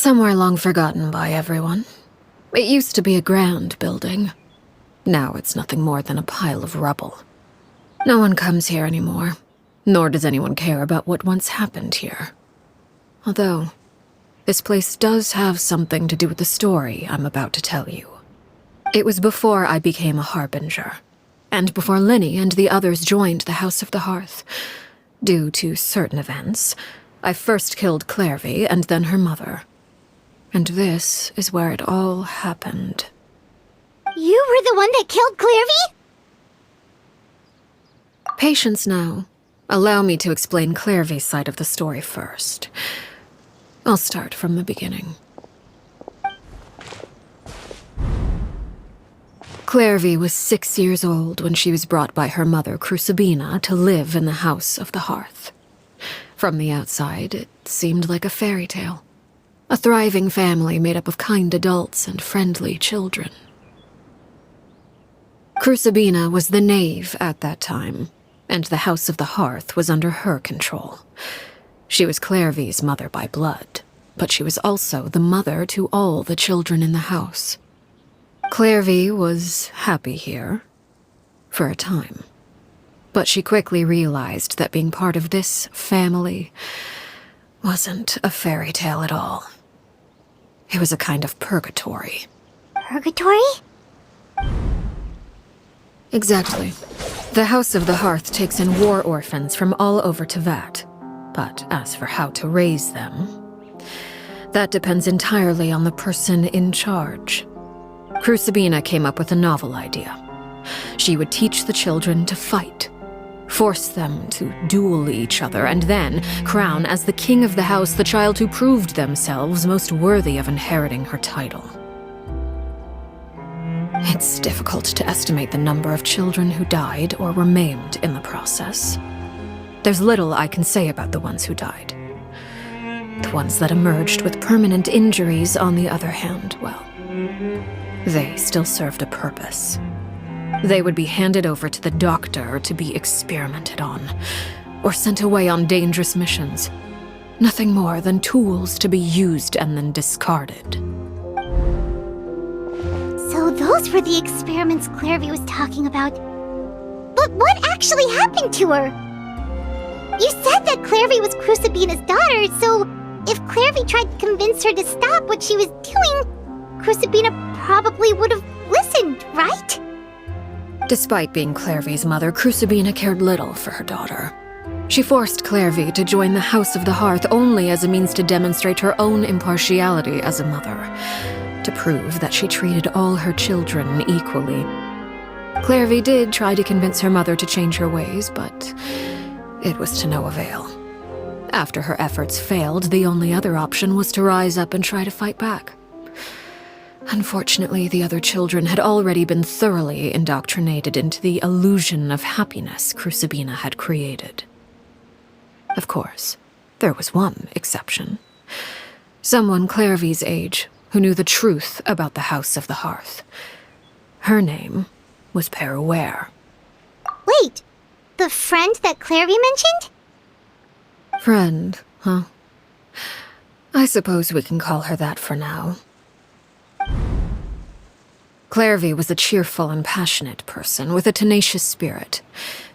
Somewhere long forgotten by everyone. It used to be a grand building. Now it's nothing more than a pile of rubble. No one comes here anymore, nor does anyone care about what once happened here. Although, this place does have something to do with the story I'm about to tell you. It was before I became a harbinger, and before Linny and the others joined the House of the Hearth. Due to certain events, I first killed Clervie and then her mother. And this is where it all happened. You were the one that killed Clervie? Patience now. Allow me to explain Clervie's side of the story first. I'll start from the beginning. Clervie was 6 years old when she was brought by her mother, Crucibina, to live in the House of the Hearth. From the outside, it seemed like a fairy tale. A thriving family made up of kind adults and friendly children. Crucibina was the Knave at that time, and the House of the Hearth was under her control. She was Clervie's mother by blood, but she was also the mother to all the children in the house. Clervie was happy here, for a time. But she quickly realized that being part of this family wasn't a fairy tale at all. It was a kind of purgatory. Purgatory? Exactly. The House of the Hearth takes in war orphans from all over Teyvat. But as for how to raise them, that depends entirely on the person in charge. Crucibina came up with a novel idea. She would teach the children to fight, force them to duel each other, and then crown as the king of the house the child who proved themselves most worthy of inheriting her title. It's difficult to estimate the number of children who died or were maimed in the process. There's little I can say about the ones who died. The ones that emerged with permanent injuries, on the other hand, well, they still served a purpose. They would be handed over to the doctor to be experimented on, or sent away on dangerous missions. Nothing more than tools to be used and then discarded. So those were the experiments Clervie was talking about. But what actually happened to her? You said that Clervie was Crucibina's daughter, so if Clervie tried to convince her to stop what she was doing, Crucibina probably would have listened, right? Despite being Clervie's mother, Crucibina cared little for her daughter. She forced Clervie to join the House of the Hearth only as a means to demonstrate her own impartiality as a mother, to prove that she treated all her children equally. Clervie did try to convince her mother to change her ways, but it was to no avail. After her efforts failed, the only other option was to rise up and try to fight back. Unfortunately, the other children had already been thoroughly indoctrinated into the illusion of happiness Crucibina had created. Of course, there was one exception. Someone Clervie's age who knew the truth about the House of the Hearth. Her name was Peruere. Wait, the friend that Clervie mentioned? Friend, huh? I suppose we can call her that for now. Clervie was a cheerful and passionate person with a tenacious spirit.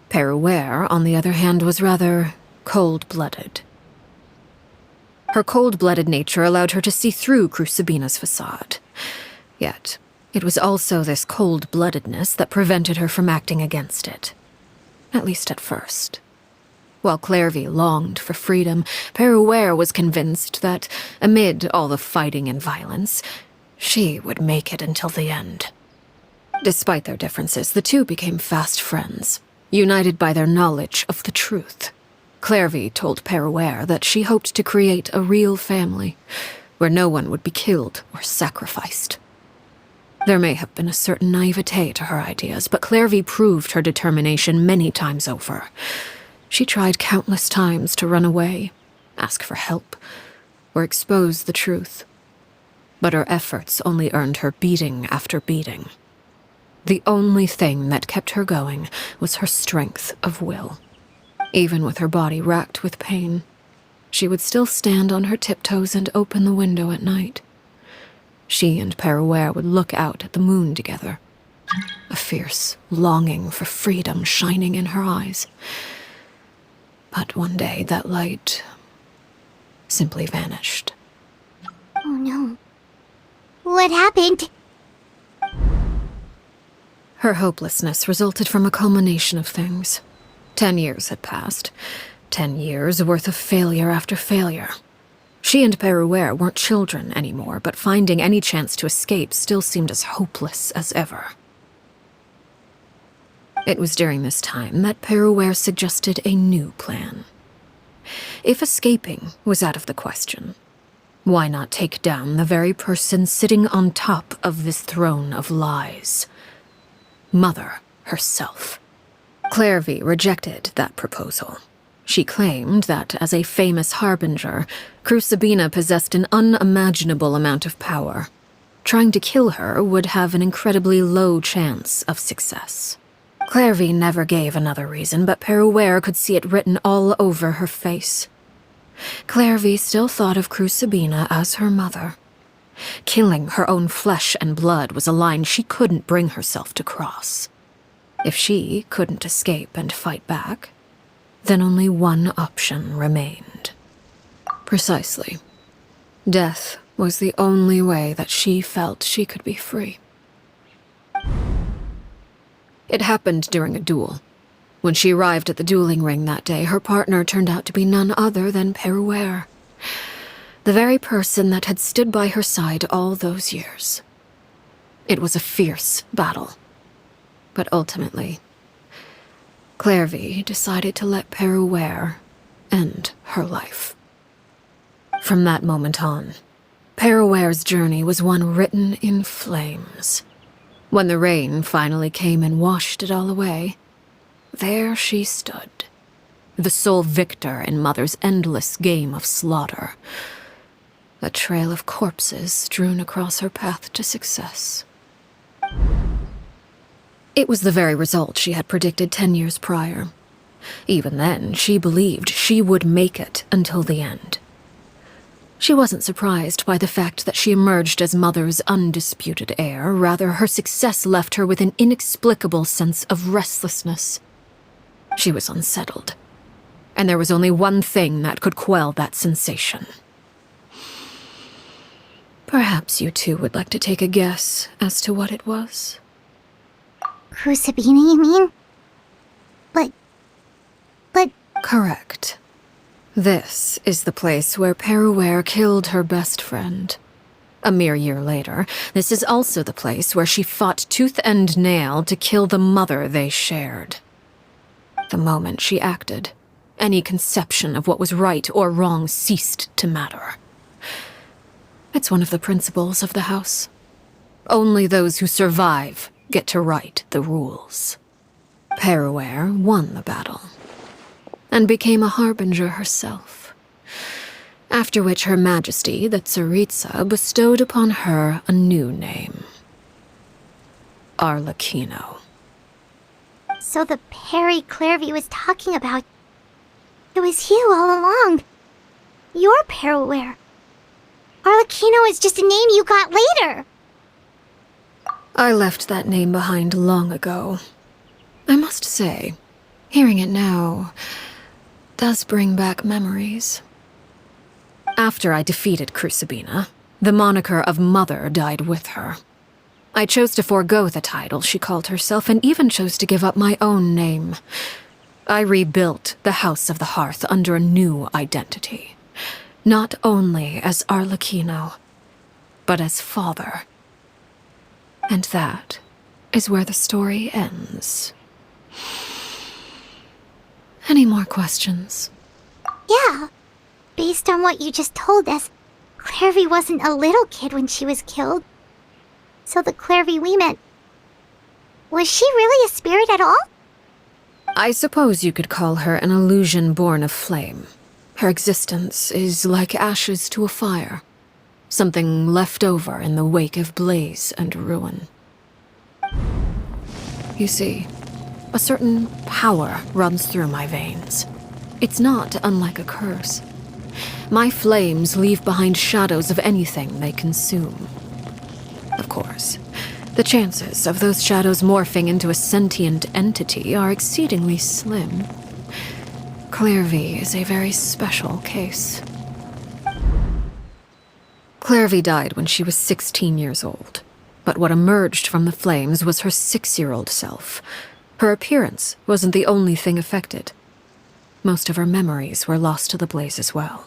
Peruere, on the other hand, was rather cold-blooded. Her cold-blooded nature allowed her to see through Crucibina's facade. Yet, it was also this cold-bloodedness that prevented her from acting against it. At least at first. While Clervie longed for freedom, Peruere was convinced that, amid all the fighting and violence, she would make it until the end. Despite their differences, the two became fast friends, united by their knowledge of the truth. Clervie told Peruere that she hoped to create a real family, where no one would be killed or sacrificed. There may have been a certain naivete to her ideas, but Clervie proved her determination many times over. She tried countless times to run away, ask for help, or expose the truth. But her efforts only earned her beating after beating. The only thing that kept her going was her strength of will. Even with her body racked with pain, she would still stand on her tiptoes and open the window at night. She and Peruere would look out at the moon together, a fierce longing for freedom shining in her eyes. But one day that light simply vanished. Oh no. What happened? Her hopelessness resulted from a culmination of things. 10 years had passed. 10 years worth of failure after failure. She and Peruere weren't children anymore, but finding any chance to escape still seemed as hopeless as ever. It was during this time that Peruere suggested a new plan. If escaping was out of the question, why not take down the very person sitting on top of this throne of lies? Mother herself. Clervie rejected that proposal. She claimed that, as a famous harbinger, Crucibina possessed an unimaginable amount of power. Trying to kill her would have an incredibly low chance of success. Clervie never gave another reason, but Peruere could see it written all over her face. Clervie still thought of Crucibina as her mother. Killing her own flesh and blood was a line she couldn't bring herself to cross. If she couldn't escape and fight back, then only one option remained. Precisely. Death was the only way that she felt she could be free. It happened during a duel. When she arrived at the dueling ring that day, her partner turned out to be none other than Peruere, the very person that had stood by her side all those years. It was a fierce battle. But ultimately, Clervie decided to let Peruere end her life. From that moment on, Peruere's journey was one written in flames. When the rain finally came and washed it all away, there she stood, the sole victor in Mother's endless game of slaughter, a trail of corpses strewn across her path to success. It was the very result she had predicted 10 years prior. Even then, she believed she would make it until the end. She wasn't surprised by the fact that she emerged as Mother's undisputed heir. Rather, her success left her with an inexplicable sense of restlessness. She was unsettled, and there was only one thing that could quell that sensation. Perhaps you two would like to take a guess as to what it was? Crucibina, you mean? But... Correct. This is the place where Peruere killed her best friend. A mere year later, this is also the place where she fought tooth and nail to kill the mother they shared. The moment she acted, any conception of what was right or wrong ceased to matter. It's one of the principles of the house. Only those who survive get to write the rules. Peruere won the battle, and became a harbinger herself, after which Her Majesty, the Tsaritsa, bestowed upon her a new name. Arlecchino. So the Perry Clervie was talking about... It was you all along. You're Peruere. Arlecchino is just a name you got later. I left that name behind long ago. I must say, hearing it now does bring back memories. After I defeated Crucibina, the moniker of Mother died with her. I chose to forego the title she called herself, and even chose to give up my own name. I rebuilt the House of the Hearth under a new identity. Not only as Arlecchino, but as father. And that is where the story ends. Any more questions? Yeah. Based on what you just told us, Clervie wasn't a little kid when she was killed. So the Clervie we met... Was she really a spirit at all? I suppose you could call her an illusion born of flame. Her existence is like ashes to a fire. Something left over in the wake of blaze and ruin. You see, a certain power runs through my veins. It's not unlike a curse. My flames leave behind shadows of anything they consume. Of course, the chances of those shadows morphing into a sentient entity are exceedingly slim. Clervie is a very special case. Clervie died when she was 16 years old, but what emerged from the flames was her 6-year-old self. Her appearance wasn't the only thing affected. Most of her memories were lost to the blaze as well.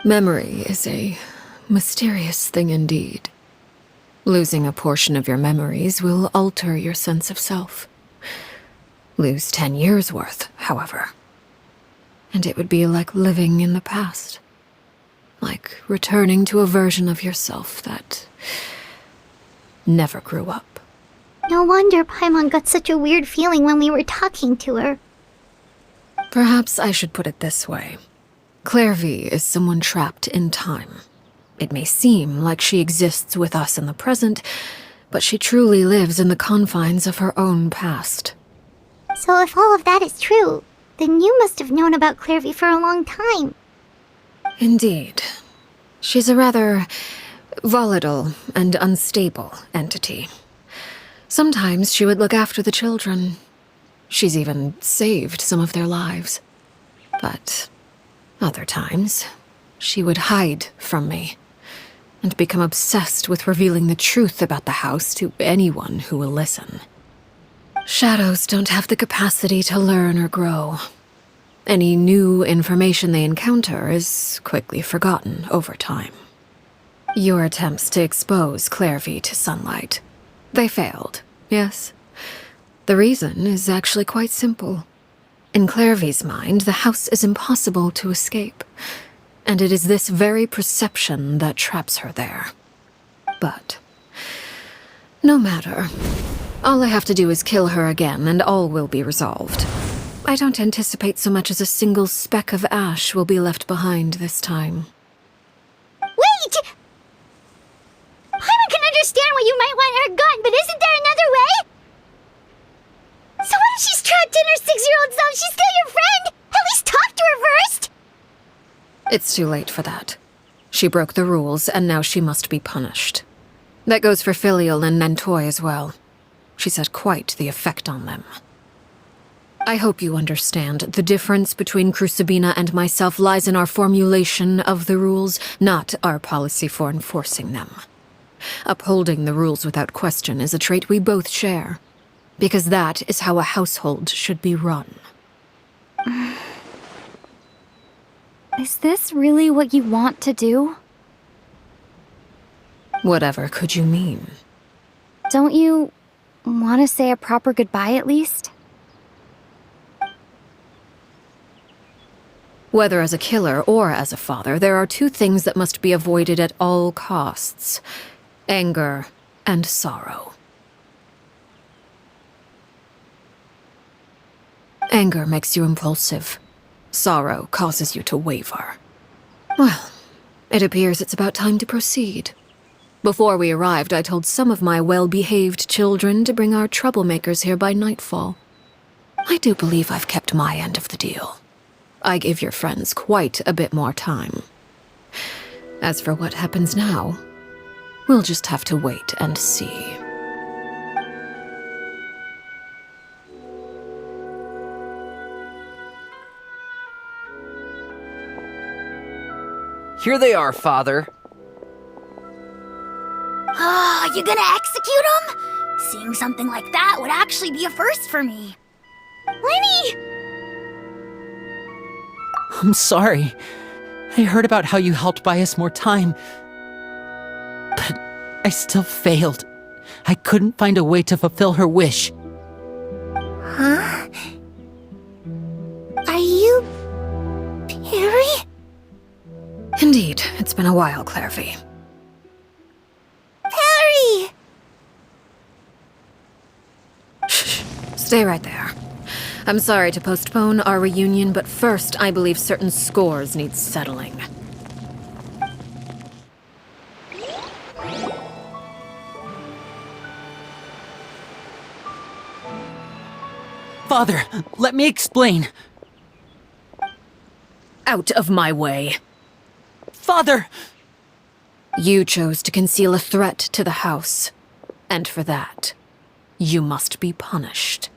Memory is a mysterious thing indeed. Losing a portion of your memories will alter your sense of self. Lose 10 years' worth, however, and it would be like living in the past. Like returning to a version of yourself that never grew up. No wonder Paimon got such a weird feeling when we were talking to her. Perhaps I should put it this way. Clervie is someone trapped in time. It may seem like she exists with us in the present, but she truly lives in the confines of her own past. So if all of that is true, then you must have known about Clervie for a long time. Indeed. She's a rather volatile and unstable entity. Sometimes she would look after the children. She's even saved some of their lives. But other times, she would hide from me and become obsessed with revealing the truth about the house to anyone who will listen. Shadows don't have the capacity to learn or grow. Any new information they encounter is quickly forgotten over time. Your attempts to expose Clervie to sunlight, they failed, yes? The reason is actually quite simple. In Clervie's mind, the house is impossible to escape, and it is this very perception that traps her there. But no matter. All I have to do is kill her again, and all will be resolved. I don't anticipate so much as a single speck of ash will be left behind this time. Wait! Paimon can understand why you might want her gone, but isn't there another way? So what if she's trapped in her 6-year-old self? She's still your friend! At least talk to her first! It's too late for that. She broke the rules, and now she must be punished. That goes for Filial and Nantoy as well. She's had quite the effect on them. I hope you understand. The difference between Crucibina and myself lies in our formulation of the rules, not our policy for enforcing them. Upholding the rules without question is a trait we both share, because that is how a household should be run. Is this really what you want to do? Whatever could you mean? Don't you want to say a proper goodbye at least? Whether as a killer or as a father, there are two things that must be avoided at all costs: anger and sorrow. Anger makes you impulsive. Sorrow causes you to waver. Well, it appears it's about time to proceed. Before we arrived, I told some of my well-behaved children to bring our troublemakers here by nightfall. I do believe I've kept my end of the deal. I gave your friends quite a bit more time. As for what happens now, we'll just have to wait and see. Here they are, Father. You gonna execute him? Seeing something like that would actually be a first for me. Lenny! I'm sorry. I heard about how you helped buy us more time. But I still failed. I couldn't find a way to fulfill her wish. Huh? Are you... Perry? Indeed, it's been a while, Clervie. Perry! Shh, stay right there. I'm sorry to postpone our reunion, but first I believe certain scores need settling. Father, let me explain. Out of my way. Father! You chose to conceal a threat to the house. And for that, you must be punished.